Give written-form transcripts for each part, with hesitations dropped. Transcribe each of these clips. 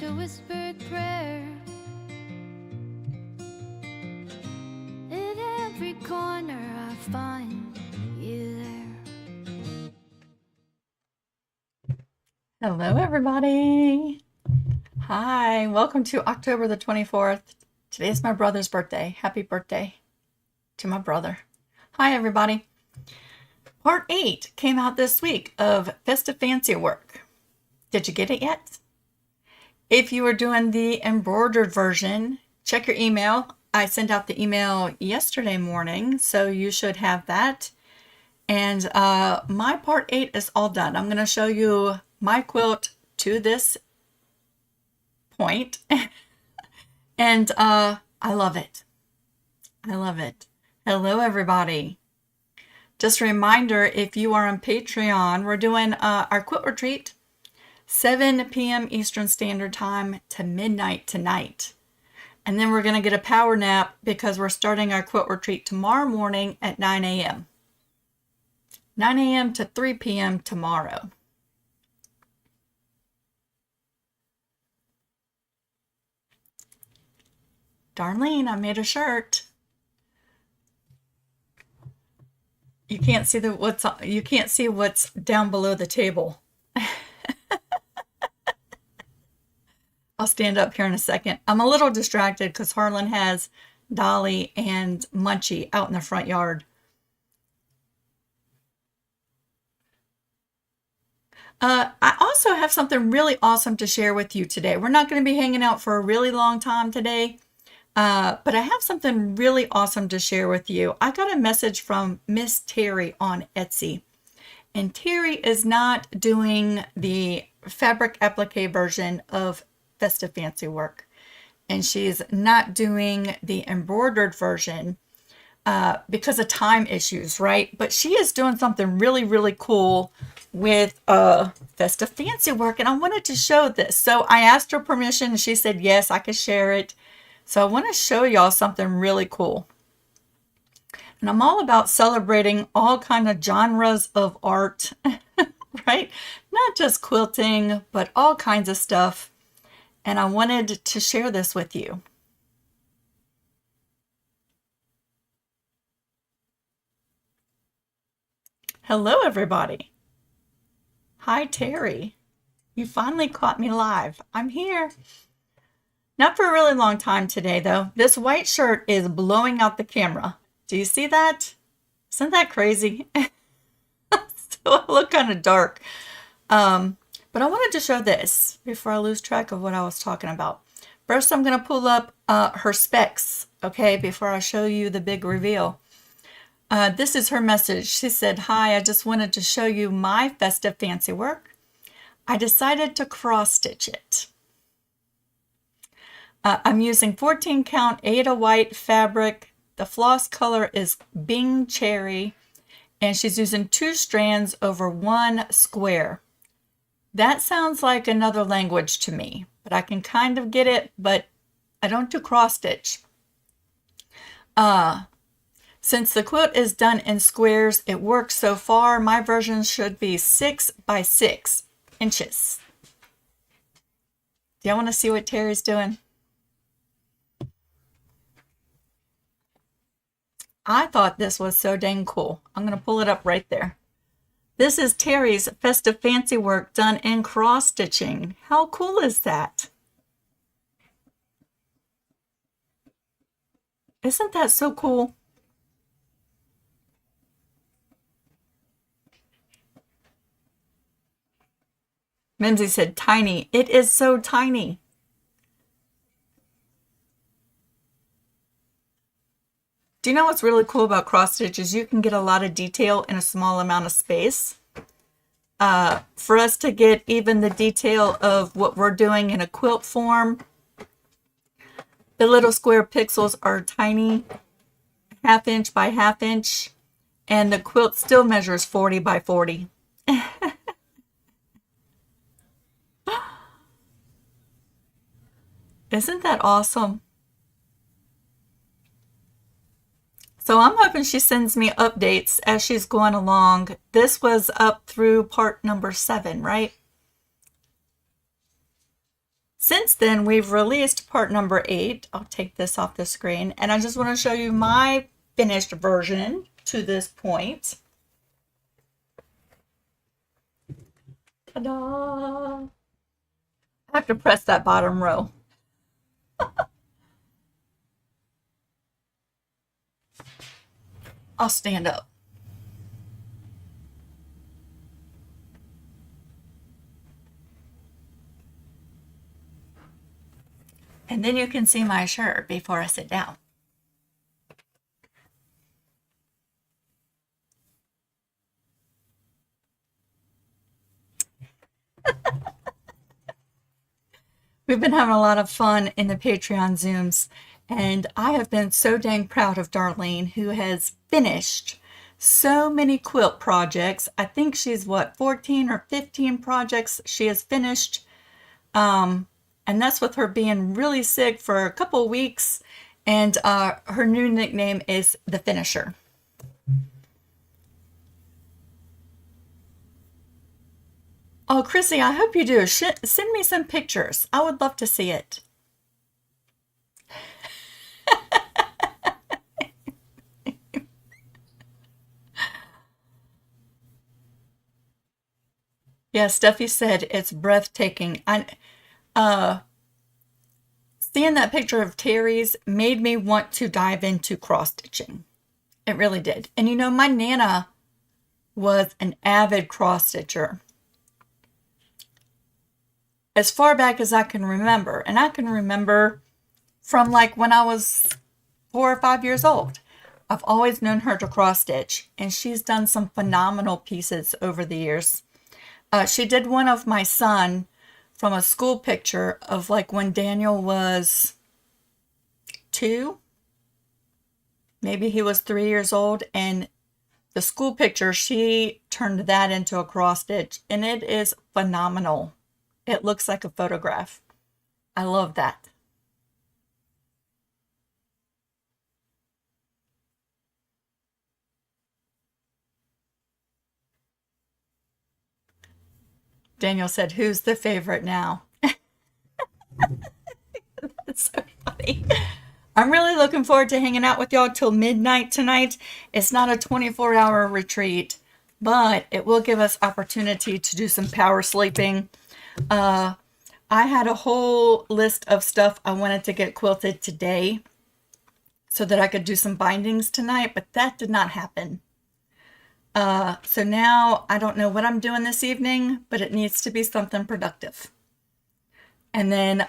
such a whispered prayer. In every corner I find you there. Hello, everybody. Hi, welcome to October the 24th. Today is my brother's birthday. Happy birthday to my brother. Hi, everybody. Part 8 came out this week of Festive Fancywork. Did you get it yet? If you were doing the embroidered version, check your email. I sent out the email yesterday morning, so you should have that. And my part 8 is all done. I'm going to show you my quilt to this point. And I love it. I love it. Hello, everybody. Just a reminder, if you are on Patreon, we're doing our quilt retreat 7 p.m. Eastern Standard Time to midnight tonight. And then we're going to get a power nap because we're starting our quilt retreat tomorrow morning at 9 a.m. 9 a.m. to 3 p.m. tomorrow. Darlene, I made a shirt. You can't see what's down below the table. I'll stand up here in a second. I'm a little distracted because Harlan has Dolly and Munchie out in the front yard. I also have something really awesome to share with you today. We're not going to be hanging out for a really long time today, but I have something really awesome to share with you. I got a message from Miss Terry on Etsy, and Terry is not doing the fabric applique version of Festive Fancywork, and she's not doing the embroidered version because of time issues, right? But she is doing something really, really cool with Festive Fancywork, and I wanted to show this. So I asked her permission, and she said yes, I could share it. So I want to show y'all something really cool. And I'm all about celebrating all kind of genres of art, right? Not just quilting, but all kinds of stuff. And I wanted to share this with you. Hello, everybody. Hi, Terry. You finally caught me live. I'm here. Not for a really long time today, though. This white shirt is blowing out the camera. Do you see that? Isn't that crazy? So I look kind of dark. But I wanted to show this before I lose track of what I was talking about. First, I'm going to pull up her specs, okay, before I show you the big reveal. This is her message. She said, "Hi, I just wanted to show you my Festive Fancywork. I decided to cross stitch it. I'm using 14 count Ada white fabric. The floss color is Bing Cherry, and she's using 2 strands over 1 square. That sounds like another language to me, but I can kind of get it, but I don't do cross stitch. Since the quilt is done in squares, it works so far. My version should be 6 by 6 inches. Do y'all want to see what Terry's doing? I thought this was so dang cool. I'm going to pull it up right there. This is Terry's Festive Fancywork done in cross stitching. How cool is that? Isn't that so cool? Mimsy said tiny. It is so tiny. Do you know what's really cool about cross stitches? You can get a lot of detail in a small amount of space. For us to get even the detail of what we're doing in a quilt form, the little square pixels are tiny, 1/2 inch by 1/2 inch, and the quilt still measures 40 by 40. Isn't that awesome? So I'm hoping she sends me updates as she's going along. This was up through part number 7, right? Since then, we've released part number 8. I'll take this off the screen, and I just want to show you my finished version to this point. Ta-da! I have to press that bottom row. I'll stand up. And then you can see my shirt before I sit down. We've been having a lot of fun in the Patreon Zooms, and I have been so dang proud of Darlene, who has finished so many quilt projects. I think she's, what, 14 or 15 projects she has finished. And that's with her being really sick for a couple of weeks, and her new nickname is The Finisher. Oh, Chrissy, I hope you do. Send me some pictures. I would love to see it. Yeah, Steffi said it's breathtaking. Seeing that picture of Terry's made me want to dive into cross-stitching. It really did. And you know, my Nana was an avid cross-stitcher as far back as I can remember. And I can remember from like when I was 4 or 5 years old. I've always known her to cross-stitch, and she's done some phenomenal pieces over the years. She did one of my son from a school picture of like when Daniel was 2. Maybe he was 3 years old, and the school picture, she turned that into a cross stitch, and it is phenomenal. It looks like a photograph. I love that. Daniel said, "Who's the favorite now?" That's so funny. I'm really looking forward to hanging out with y'all till midnight tonight. It's not a 24-hour retreat, but it will give us opportunity to do some power sleeping. I had a whole list of stuff I wanted to get quilted today so that I could do some bindings tonight, but that did not happen. So now I don't know what I'm doing this evening, but it needs to be something productive. And then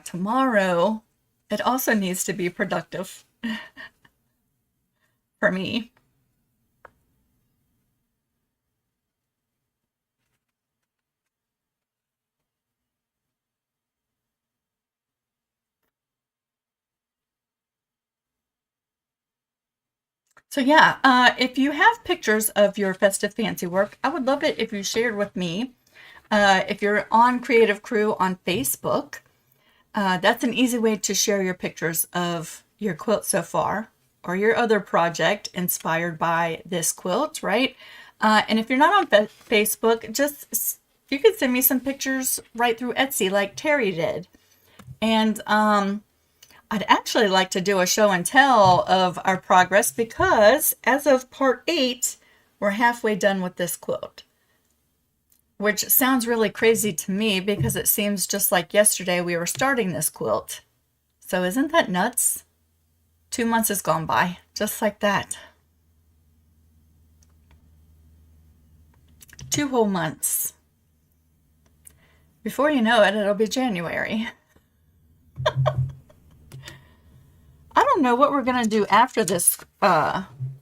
tomorrow, it also needs to be productive for me. So yeah, if you have pictures of your festive fancy work, I would love it if you shared with me. If you're on Creative Crew on Facebook, that's an easy way to share your pictures of your quilt so far, or your other project inspired by this quilt, right? And if you're not on Facebook, just you could send me some pictures right through Etsy like Terry did. And I'd actually like to do a show and tell of our progress, because as of part 8, we're halfway done with this quilt. Which sounds really crazy to me because it seems just like yesterday we were starting this quilt. So isn't that nuts? 2 months has gone by, just like that. 2 whole months. Before you know it, it'll be January. I don't know what we're going to do after this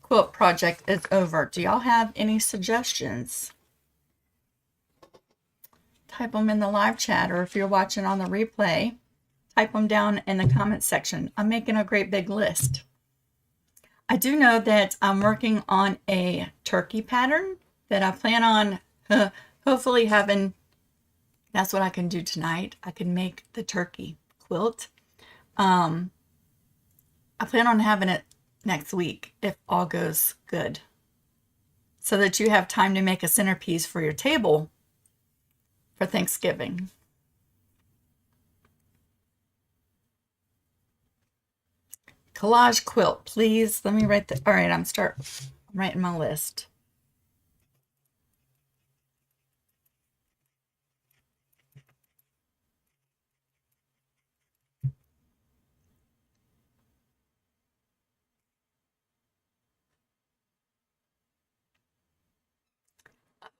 quilt project is over. Do y'all have any suggestions? Type them in the live chat, or if you're watching on the replay, type them down in the comments section. I'm making a great big list. I do know that I'm working on a turkey pattern that I plan on hopefully having. That's what I can do tonight. I can make the turkey quilt. I plan on having it next week if all goes good, so that you have time to make a centerpiece for your table for Thanksgiving. collage quilt, please. Let me write the, all right, I'm writing my list.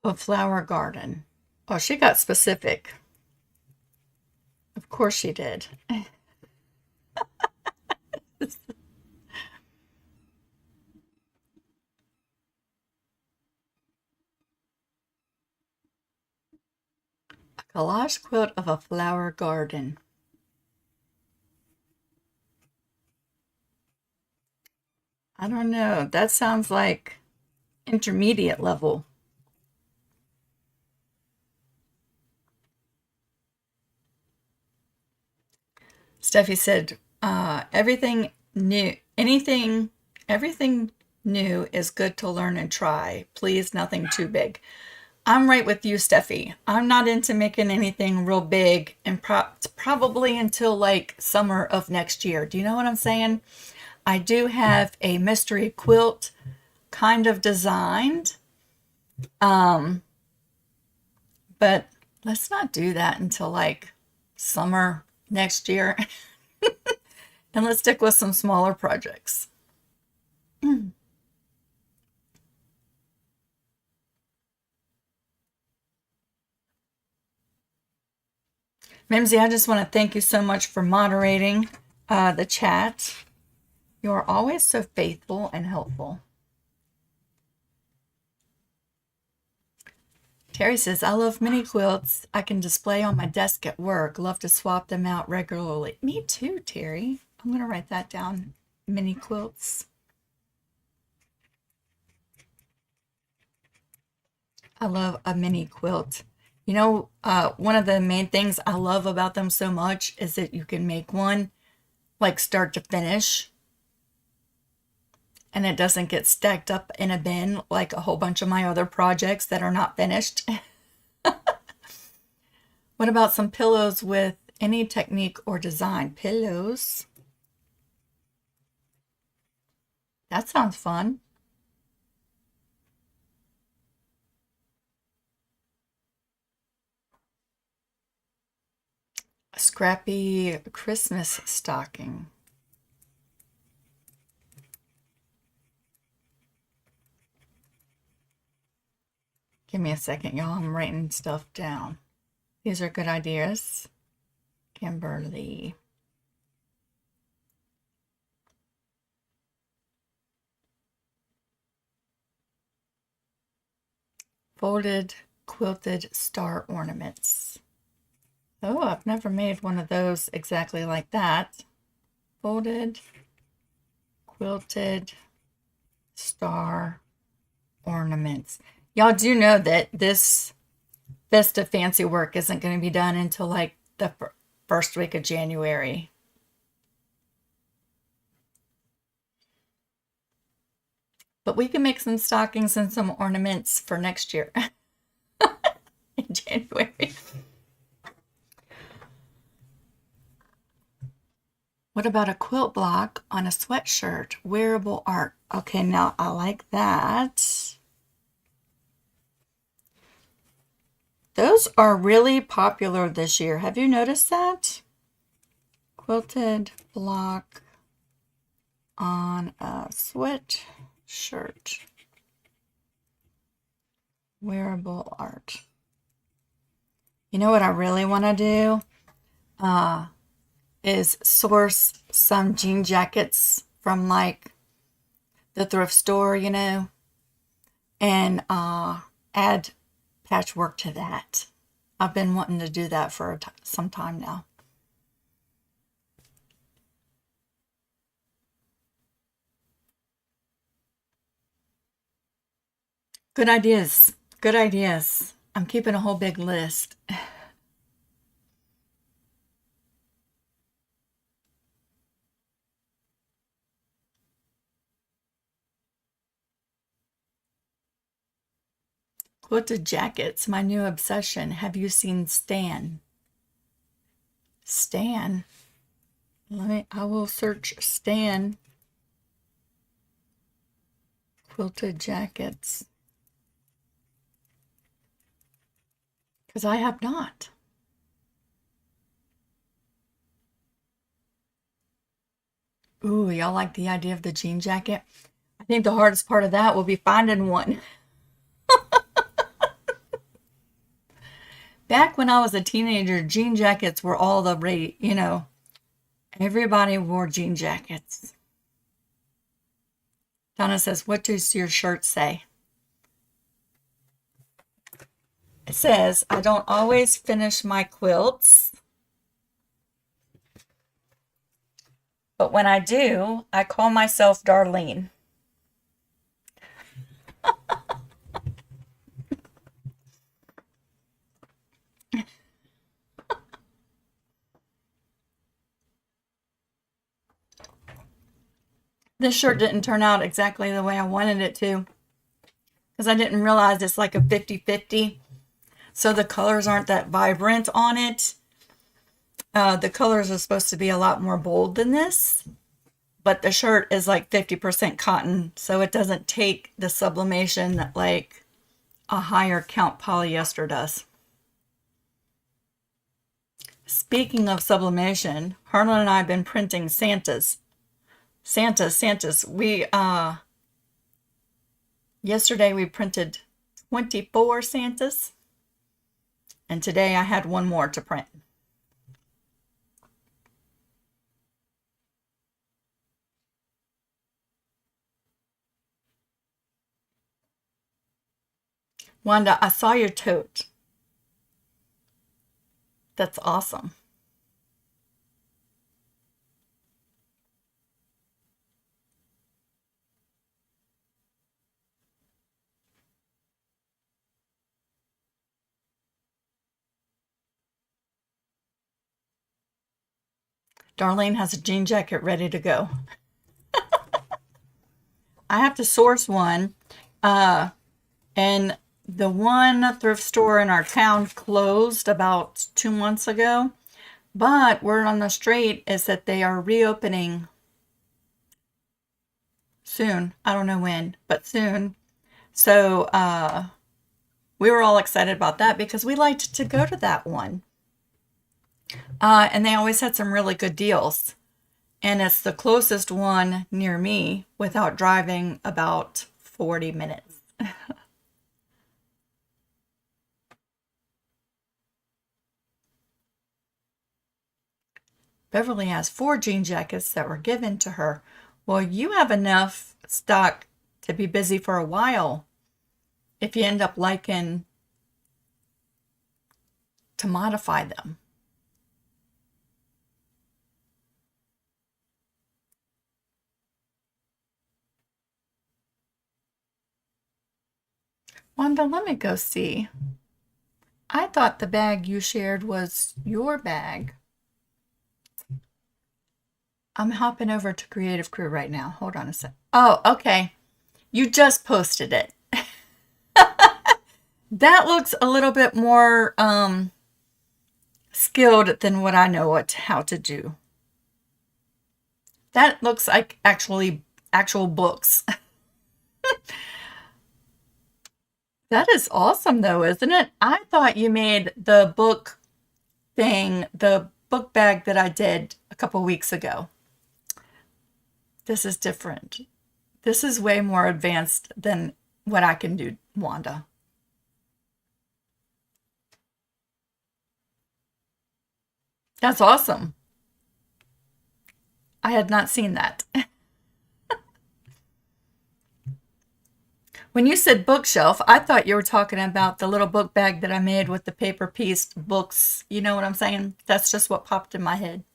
A flower garden. Oh, she got specific. Of course she did. A collage quilt of a flower garden. I don't know. That sounds like intermediate level. Steffi said, everything new is good to learn and try. Please, nothing too big. I'm right with you, Steffi. I'm not into making anything real big, and probably until like summer of next year. Do you know what I'm saying? I do have a mystery quilt kind of designed, but let's not do that until like summer next year. And let's stick with some smaller projects. Mimsy, I just want to thank you so much for moderating the chat. You are always so faithful and helpful. Terry says, I love mini quilts I can display on my desk at work. Love to swap them out regularly. Me too, Terry. I'm going to write that down. Mini quilts. I love a mini quilt. You know, one of the main things I love about them so much is that you can make one like start to finish, and it doesn't get stacked up in a bin like a whole bunch of my other projects that are not finished. What about some pillows with any technique or design? Pillows. That sounds fun. A scrappy Christmas stocking. Give me a second, y'all. I'm writing stuff down. These are good ideas. Kimberly. Folded quilted star ornaments. Oh, I've never made one of those exactly like that. Folded quilted star ornaments. Y'all do know that this Festive Fancywork isn't going to be done until like the first week of January. But we can make some stockings and some ornaments for next year in January. What about a quilt block on a sweatshirt? Wearable art. Okay, now I like that. Those are really popular this year. Have you noticed that? Quilted block on a sweatshirt. Wearable art. You know what I really want to do? Is source some jean jackets from like the thrift store, you know, and add patchwork to that. I've been wanting to do that for some time now. Good ideas. Good ideas. I'm keeping a whole big list. Quilted jackets, my new obsession. Have you seen Stan? Stan? I will search Stan. quilted jackets. Because I have not. Ooh, y'all like the idea of the jean jacket? I think the hardest part of that will be finding one. Back when I was a teenager, jean jackets were all the rage, you know. Everybody wore jean jackets. Donna says, what does your shirt say? It says, I don't always finish my quilts, but when I do, I call myself Darlene. This shirt didn't turn out exactly the way I wanted it to because I didn't realize it's like a 50-50. So the colors aren't that vibrant on it. The colors are supposed to be a lot more bold than this, but the shirt is like 50% cotton, so it doesn't take the sublimation that like a higher count polyester does. Speaking of sublimation, Harlan and I have been printing Santas. We yesterday we printed 24 Santas, and today I had one more to print. Wanda, I saw your tote. That's awesome. Darlene has a jean jacket ready to go. I have to source one. And the one thrift store in our town closed about 2 months ago. But word on the street is that they are reopening soon. I don't know when, but soon. So we were all excited about that because we liked to go to that one. And they always had some really good deals. And it's the closest one near me without driving about 40 minutes. Beverly has 4 jean jackets that were given to her. Well, you have enough stock to be busy for a while if you end up liking to modify them. Wanda, let me go see. I thought the bag you shared was your bag. I'm hopping over to Creative Crew right now. Hold on a sec. Oh, okay. You just posted it. That looks a little bit more skilled than what I know how to do. That looks like actual books. That is awesome though, isn't it? I thought you made the book thing, the book bag that I did a couple weeks ago. This is different. This is way more advanced than what I can do, Wanda. That's awesome. I had not seen that. When you said bookshelf, I thought you were talking about the little book bag that I made with the paper pieced books. You know what I'm saying? That's just what popped in my head.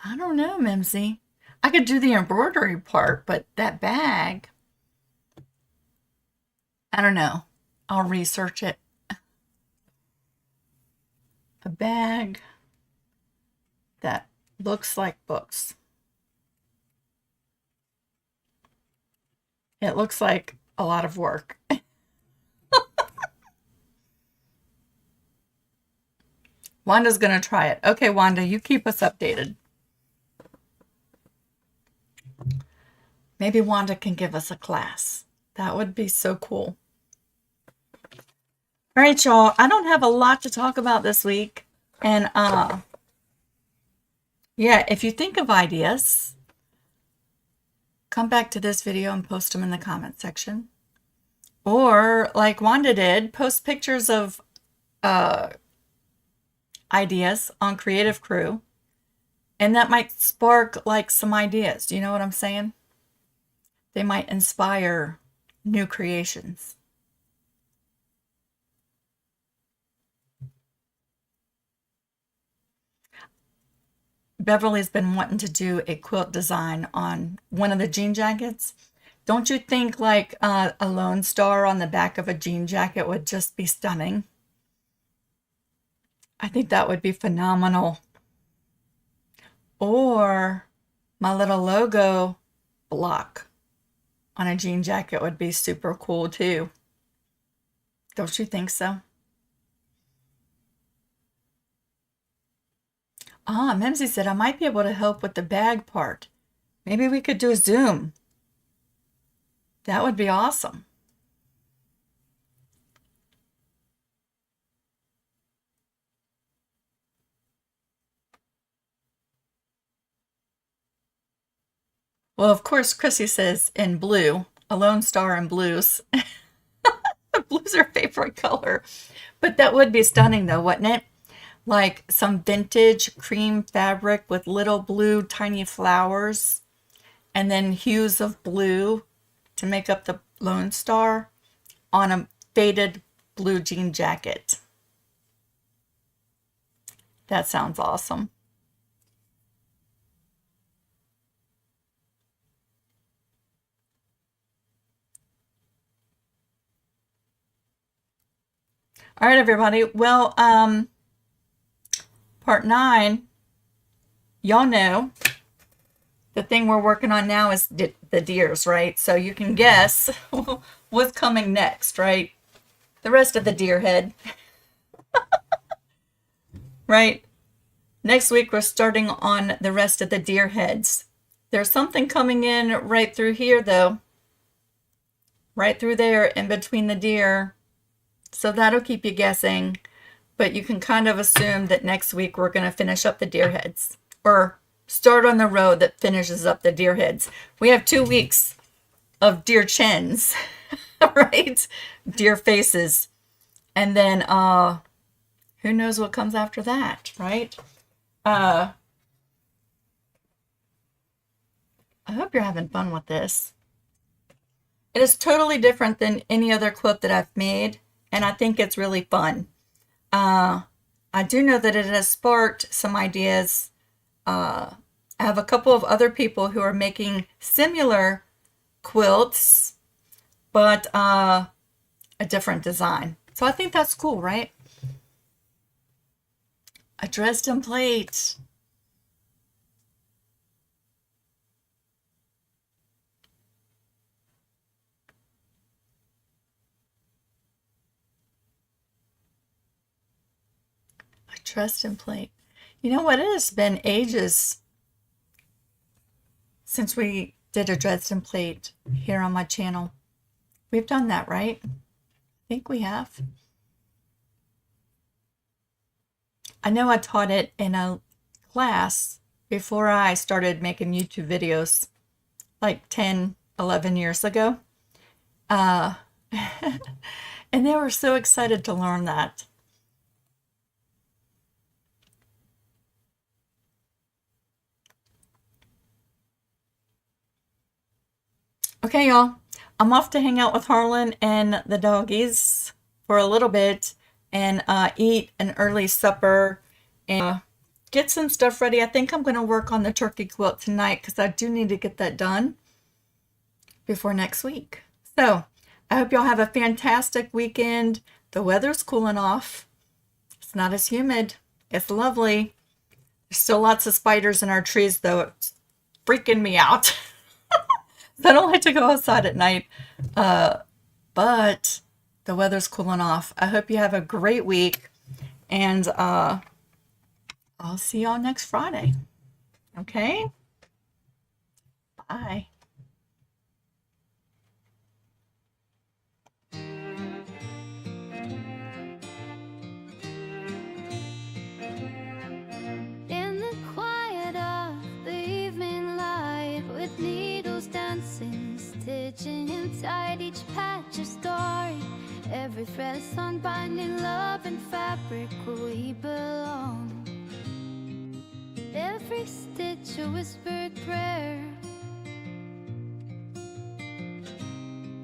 I don't know, Mimsy. I could do the embroidery part, but that bag, I don't know. I'll research it. A bag that looks like books. It looks like a lot of work. Wanda's going to try it. Okay, Wanda, you keep us updated. Maybe Wanda can give us a class. That would be so cool. All right, y'all. I don't have a lot to talk about this week. And yeah, if you think of ideas, come back to this video and post them in the comment section. Or like Wanda did, post pictures of ideas on Creative Crew. And that might spark like some ideas. Do you know what I'm saying? They might inspire new creations. Beverly's been wanting to do a quilt design on one of the jean jackets. Don't you think like a Lone Star on the back of a jean jacket would just be stunning? I think that would be phenomenal. Or my little logo block on a jean jacket would be super cool too. Don't you think so? Mimsy said I might be able to help with the bag part. Maybe we could do a Zoom. That would be awesome. Well, of course, Chrissy says in blue, a Lone Star in blues. Blue's her favorite color. But that would be stunning though, wouldn't it? Like some vintage cream fabric with little blue tiny flowers and then hues of blue to make up the Lone Star on a faded blue jean jacket. That sounds awesome. All right, everybody. Well, part 9, y'all know the thing we're working on now is the deers, right? So you can guess what's coming next, right? The rest of the deer head. Right? Next week, we're starting on the rest of the deer heads. There's something coming in right through here, though. Right through there in between the deer. So that'll keep you guessing. But you can kind of assume that next week we're going to finish up the deer heads. Or start on the road that finishes up the deer heads. We have 2 weeks of deer chins, right? Deer faces. And then who knows what comes after that, right? I hope you're having fun with this. It is totally different than any other quilt that I've made, and I think it's really fun. I do know that it has sparked some ideas. I have a couple of other people who are making similar quilts, but a different design. So I think that's cool, right? A Dresden plate. A Dresden plate. You know what? It has been ages since we did a Dresden plate here on my channel. We've done that, right? I think we have. I know I taught it in a class before I started making YouTube videos like 10, 11 years ago. And they were so excited to learn that. Okay, y'all. I'm off to hang out with Harlan and the doggies for a little bit and eat an early supper and get some stuff ready. I think I'm going to work on the turkey quilt tonight because I do need to get that done before next week. So I hope y'all have a fantastic weekend. The weather's cooling off. It's not as humid. It's lovely. There's still lots of spiders in our trees, though. It's freaking me out. I don't like to go outside at night. But the weather's cooling off. I hope you have a great week. And I'll see y'all next Friday. Okay? Bye. story. Every thread unbinding love and fabric where we belong. Every stitch a whispered prayer.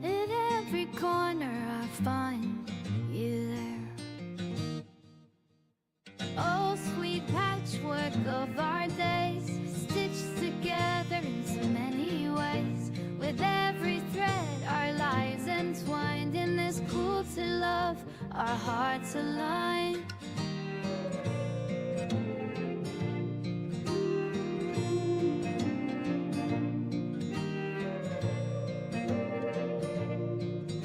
In every corner I find you there. Oh, sweet patchwork of our days, stitched together in so many ways. With every thread our lives entwined in this quilted love, our hearts aligned.